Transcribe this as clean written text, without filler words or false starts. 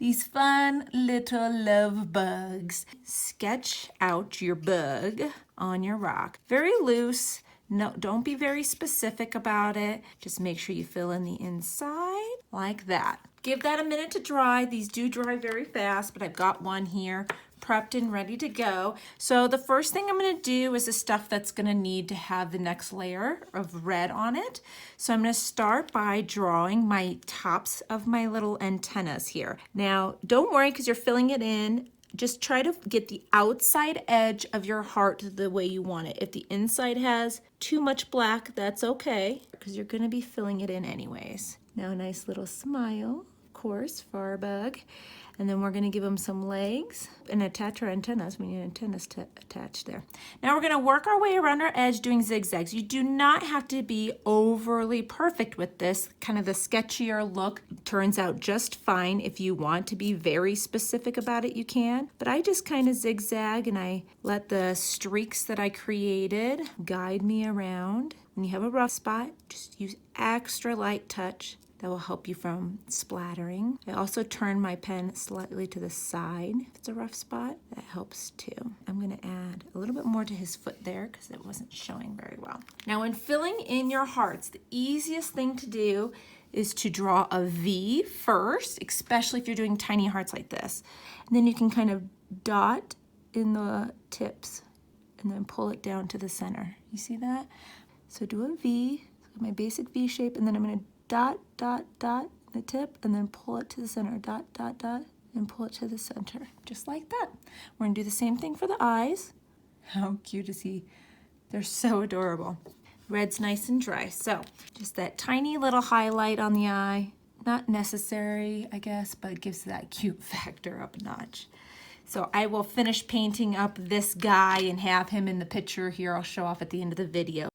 these fun little love bugs. Sketch out your bug on your rock. Very loose. No, don't be very specific about it. Just make sure you fill in the inside like that. Give that a minute to dry. These do dry very fast, but I've got one here prepped and ready to go. So the first thing I'm going to do is the stuff that's going to need to have the next layer of red on it. So I'm going to start by drawing my tops of my little antennas here. Now, don't worry because you're filling it in. Just try to get the outside edge of your heart the way you want it. If the inside has too much black, that's okay because you're going to be filling it in anyways. Now a nice little smile, of course, for our bug. And then we're going to give him some legs and attach our antennas. We need antennas to attach there. Now we're going to work our way around our edge doing zigzags. You do not have to be overly perfect with this. Kind of the sketchier look turns out just fine. If you want to be very specific about it, you can. But I just kind of zigzag and I let the streaks that I created guide me around. When you have a rough spot, just use extra light touch. That will help you from splattering. I also turn my pen slightly to the side. If it's a rough spot, that helps too. I'm gonna add a little bit more to his foot there because it wasn't showing very well. Now when filling in your hearts, the easiest thing to do is to draw a V first, especially if you're doing tiny hearts like this. And then you can kind of dot in the tips and then pull it down to the center. You see that? So do a V, my basic V shape, and then I'm gonna dot, dot, dot, the tip, and then pull it to the center. Dot, dot, dot, and pull it to the center. Just like that. We're gonna do the same thing for the eyes. How cute is he? They're so adorable. Red's nice and dry. So just that tiny little highlight on the eye. Not necessary, I guess, but it gives that cute factor up a notch. So I will finish painting up this guy and have him in the picture here. I'll show off at the end of the video.